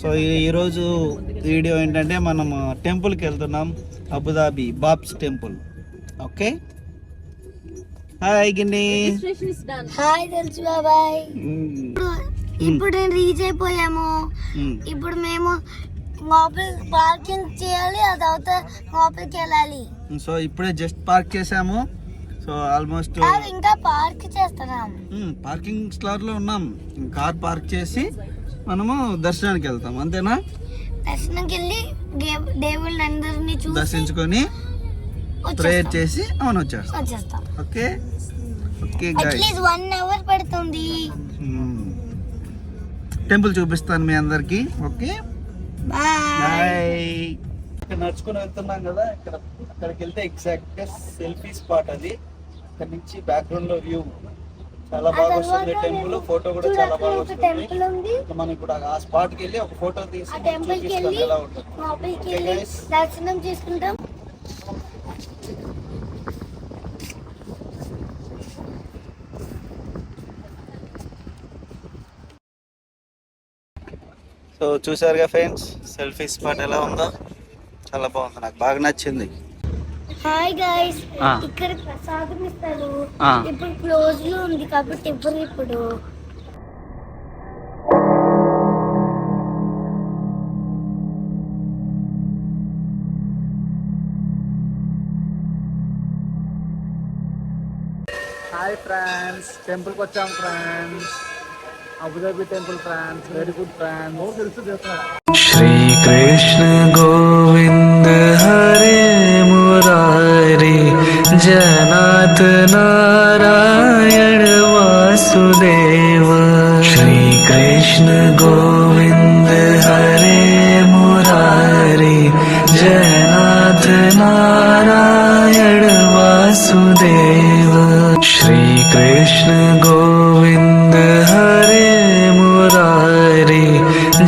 So ఈరోజు video ఏంటంటే మనం టెంపుల్కి వెళ్తున్నాం, Abu Dhabi BAPS temple. Okay, hi Ginni. Hi తెలుసు బాబాయ్. ఇప్పుడు నేను రీచ్ అయిపోయాము. ఇప్పుడు మేము పార్కింగ్ చేయాలి, అది అవుతా లోపలికి వెళ్ళాలి. సో ఇప్పుడే జస్ట్ పార్క్ చేసాము. సో ఆల్మోస్ట్ ఇంకా పార్క్ చేస్తున్నాం, పార్కింగ్ స్లాట్ లో ఉన్నాం. కార్ పార్క్ చేసి మనము దర్శనానికి వెళ్తాం, అంతేనా? దర్శనంకి వెళ్ళి దేవుళ్ళందరినీ చూసి దర్శించుకొని ప్రేయర్ చేసి అవును వచ్చేస్తాం. ఓకే ఓకే అట్లీస్ట్ 1 అవర్ పడుతుంది. టెంపుల్ చూపిస్తాను మీ అందరికి. Okay bye. ఇక్కడ నడుచుకుని వెళ్తున్నాం కదా, అక్కడికి వెళ్తే ఎగ్జాక్ట్ గా సెల్ఫీ స్పాట్ అది. ఇక్కడ నుంచి బ్యాక్గ్రౌండ్ లో వ్యూ చాలా బాగా వస్తుంది. టెంపుల్ ఫోటో కూడా చాలా బాగా వస్తుంది. మనం ఇప్పుడు ఆ స్పాట్ కి వెళ్ళి ఒక ఫోటో తీసి చూపిస్తాం ఎలా ఉంటుంది. దర్శనం చేసుకుంటాం. సో చూసారుగా ఫ్రెండ్స్, సెల్ఫీ స్పాట్ ఎలా ఉందో, చాలా బాగుంది, నాకు బాగా నచ్చింది. హాయ్ గైస్, ఇక్కడ ప్రసాదం ఇస్తారు. ఇప్పుడు క్లోజ్ లో ఉంది కాబట్టి ఇప్పుడు హాయ్ ఫ్రెండ్స్, టెంపుల్కి వచ్చాం friends, Abu Dhabi temple friends. Very good friends. తెలుసు శ్రీ కృష్ణ గోవింద హరే మురారి జనాథ నారాయణ వాసుదేవ. శ్రీ కృష్ణ గోవింద హరే మురారి జనాథ నారాయణ వాసుదేవ. శ్రీ కృష్ణ గోవింద హరే మురారి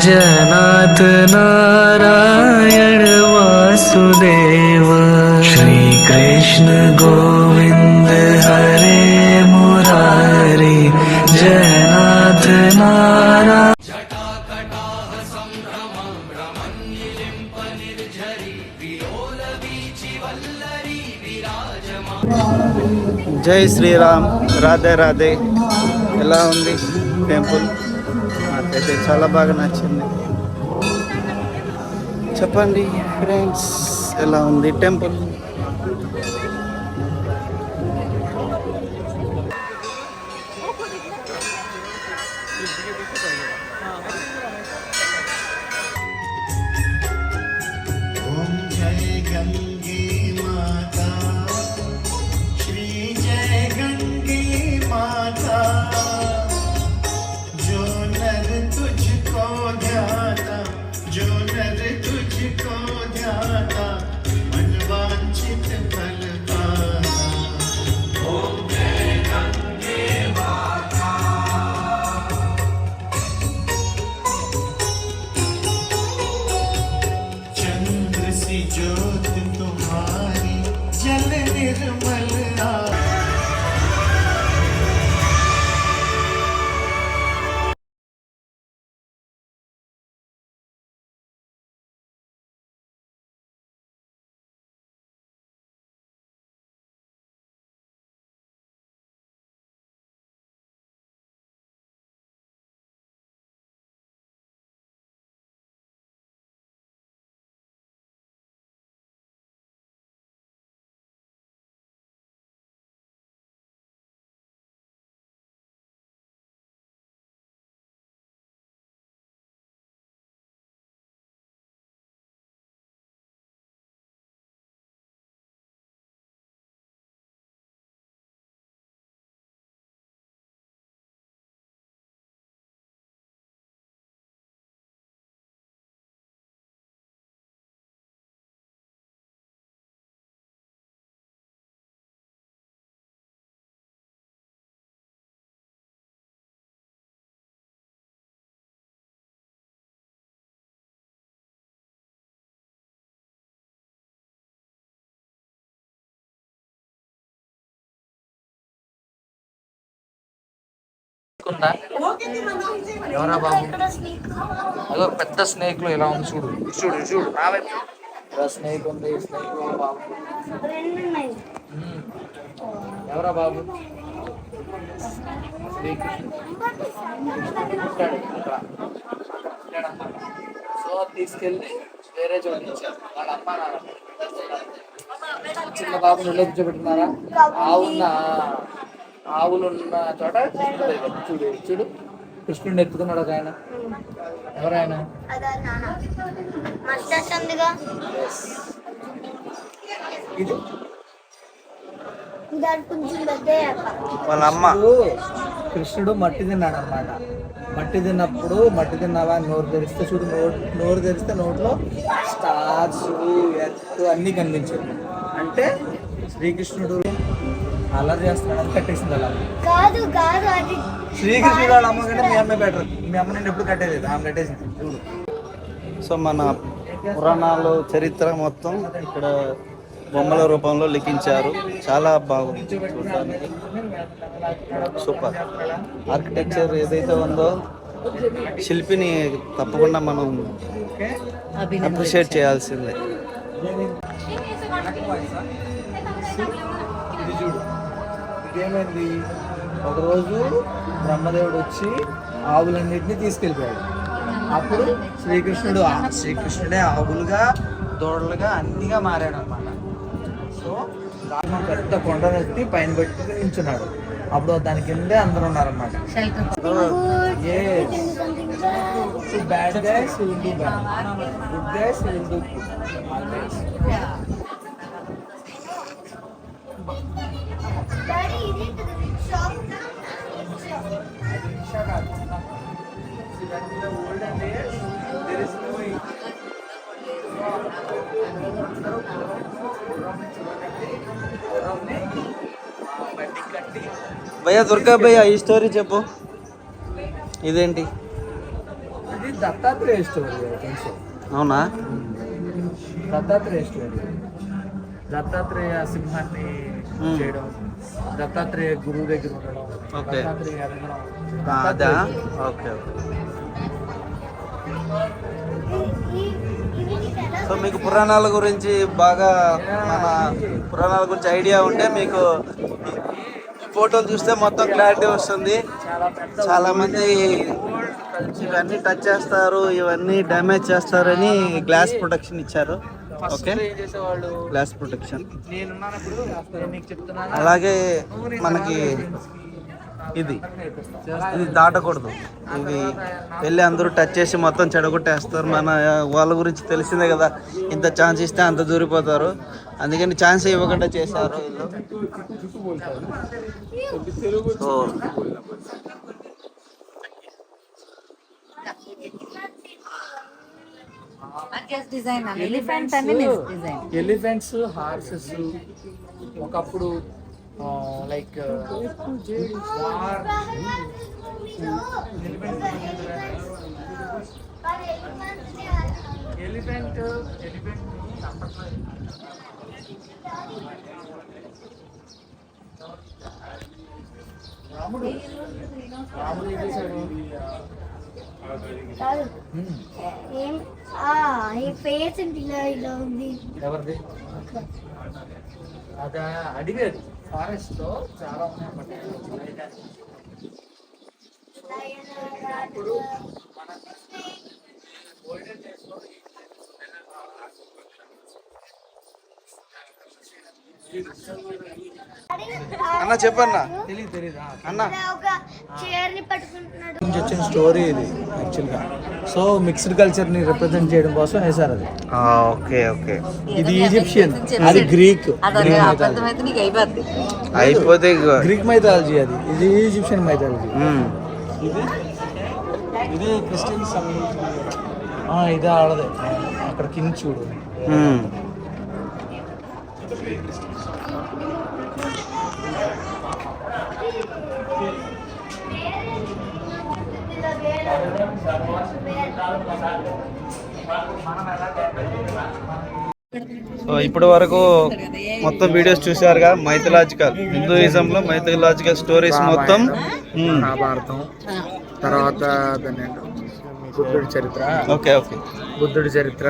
జనాథ నారాయణ వాసుదేవ. శ్రీ కృష్ణ గోవింద హరే మురారి జనాథ నారాయణ. జై శ్రీరామ్, రాధే రాధే. ఎలా ఉంది టెంపుల్? నాకైతే చాలా బాగా నచ్చింది. చెప్పండి ఫ్రెండ్స్, ఎలా ఉంది టెంపుల్? ఉందా? ఎవరా బాబు? ఇక్కడ స్నేక్ అదో పెద్ద స్నేక్ లో ఇలా ఉంది, చూడు చూడు చూడు నా వైపు. స్నేక్ ఉంది, స్నేక్ బాబు. రెండు ఉన్నాయి. ఎవరా బాబు? సో తీసుకెళ్ళి వేరే చోటు ఇచ్చారు వాళ్ళ అమ్మ నాన్న. చిన్న బాబు నెలలో కూర్చోబెట్టున్నారా? ఆవులున్న చోట కృష్ణుడు దగ్గర. చూడు చూడు, కృష్ణుడిని ఎత్తుకున్నాడు ఒక ఆయన. ఎవరాయన? అదా నాన్న మస్టర్స్ ఉందిగా. ఇది దాని కొంచెం పెద్ద వాళ్ళ అమ్మ. కృష్ణుడు మట్టి తిన్నాడు అనమాట. మట్టి తిన్నప్పుడు మట్టి తిన్నావా అని నోరు తెరిస్తే చూడు, నోరు తెరిస్తే నోట్లో స్టార్స్ ఎత్తు అన్నీ కనిపించాయి. అంటే శ్రీకృష్ణుడు అల్లరి చేస్తున్నాడు అని కట్టేసింది అలా. కాదు కాదు అది శ్రీకృష్ణుడు వాళ్ళ అమ్మ కంటే మీ అమ్మ బెటర్. మీ అమ్మ నేను ఎప్పుడు కట్టేది, ఆమె కట్టేసింది చూడు. సో మన పురాణాలు చరిత్ర మొత్తం ఇక్కడ బొమ్మల రూపంలో లిఖించారు. చాలా బాగుంది చూడడానికి. సూపర్ ఆర్కిటెక్చర్ ఏదైతే ఉందో శిల్పిని తప్పకుండా మనం అప్రిషియేట్ చేయాల్సిందే. ఇది చూడు, ఇదేమైంది, ఒకరోజు బ్రహ్మదేవుడు వచ్చి ఆవులన్నింటినీ తీసుకెళ్ళిపోయాడు. అప్పుడు శ్రీకృష్ణుడే ఆవులుగా దూడలుగా అన్నిగా మారాడు అనమాట. సో రాజు పెద్ద కొండనెత్తి పైన పెట్టి నించున్నాడు. అప్పుడు దాని కిందే అందరూ ఉన్నారన్నమాట. Bad guys will do bad, good guys will do good. Daddy ఇది షాప్ భయ్యా దుర్గా భయ్యా ఈ స్టోరీ చెప్పు. ఇదేంటి? ఇది దత్తాత్రేయ స్టోరీ తెలుసు. అవునా? దత్తాత్రేయ స్టోరీ. దత్తాత్రేయ సింహాన్ని చేయడం, దత్తాత్రేయ గురువు దగ్గర ఉండడం, ఓకే. దత్తాత్రేయ అడగడం. అదా? Okay okay. సో మీకు పురాణాల గురించి బాగా, మన పురాణాల గురించి ఐడియా ఉంటే మీకు ఫోటోలు చూస్తే మొత్తం క్లారిటీ వస్తుంది. చాలామంది ఇవన్నీ టచ్ చేస్తారు, ఇవన్నీ డ్యామేజ్ చేస్తారని గ్లాస్ ప్రొటెక్షన్ ఇచ్చారు. Okay, glass protection. అలాగే మనకి ఇది దాటకూడదు. ఇది వెళ్ళి అందరూ టచ్ చేసి మొత్తం చెడగొట్టేస్తారు. మన వాళ్ళ గురించి తెలిసిందే కదా, ఇంత ఛాన్స్ ఇస్తే అంత దూరిపోతారు. అందుకని ఛాన్స్ ఇవ్వకుండా చేశారు వీళ్ళు. సో ఎలిఫెంట్స్, హార్సెస్ ఒకప్పుడు లైక్ ఎలిఫెంట్ రాముడు ఏం చేశాడు? ఏం ఈ ఫేస్ ఇలా ఇలా ఉంది. ఎవరిది? అదా అడిగేది. ఫారెస్ట్ లో చాలా ఉన్నాయి. ఇప్పుడు అన్న చెప్పన్నా. తెలీదా అన్న ఒక చైర్ ని పట్టుకుంటున్నాడు. నుంచి వచ్చిన స్టోరీ ఇది యాక్చువల్గా. సో మిక్స్డ్ కల్చర్ ని రిప్రజెంట్ చేయడం కోసం వేశారు అది. Okay okay. ఇది ఈజిప్షియన్, అది గ్రీక్. అయిపోతే గ్రీక్ మైథాలజీ అది. ఇది ఈజిప్షియన్ మైథాలజీ. ఇది ఇది క్రిస్టియన్స్ ఇదే ఆడదే. అక్కడ కింద చూడు. సో ఇప్పటి వరకు మొత్తం వీడియోస్ చూసారుగా, మైథలాజికల్ హిందూయిజంలో మైథలాజికల్ స్టోరీస్ మొత్తం. మహాభారతం, తర్వాత బుద్ధుడి చరిత్ర, ఓకే ఓకే, బుద్ధుడి చరిత్ర,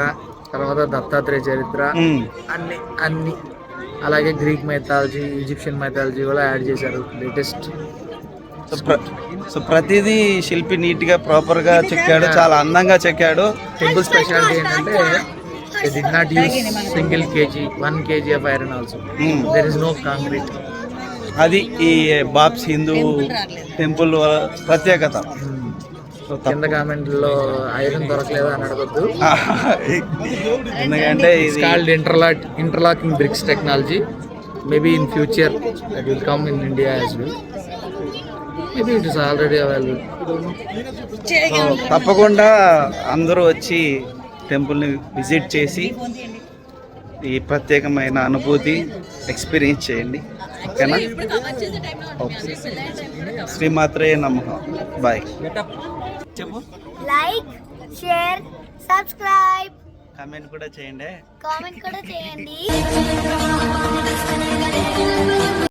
తర్వాత దత్తాత్రేయ చరిత్ర, అన్ని అలాగే గ్రీక్ మైథాలజీ, ఈజిప్షియన్ మైథాలజీ కూడా యాడ్ చేశారు లేటెస్ట్. సో ప్రతిదీ శిల్పి నీట్ గా ప్రాపర్ గా చెక్కాడు, చాలా అందంగా చెక్కాడు. టెంపుల్ స్పెషాలిటీ ఏంటంటే it did not use single kg, 1 kg of iron also. There is no concrete. అది ఈ బాబ్స్ హిందూ టెంపుల్ ప్రత్యేకత. కింద కామెంట్లో ఐరన్ దొరకలేదు అని అడగొద్దు. ఎందుకంటే ఇది called interlocking bricks technology. Maybe in future that will come in India as well. Maybe it is already available. తప్పకుండా అందరూ వచ్చి టెంపుల్ని విజిట్ చేసి ఈ ప్రత్యేకమైన అనుభూతి ఎక్స్పీరియన్స్ చేయండి. ఓకేనా? ఓకే, శ్రీమాత్రే నమః. బాయ్. చెప్పు, లైక్, షేర్, సబ్స్క్రైబ్, కామెంట్ కూడా చేయండి. కామెంట్ కూడా చేయండి.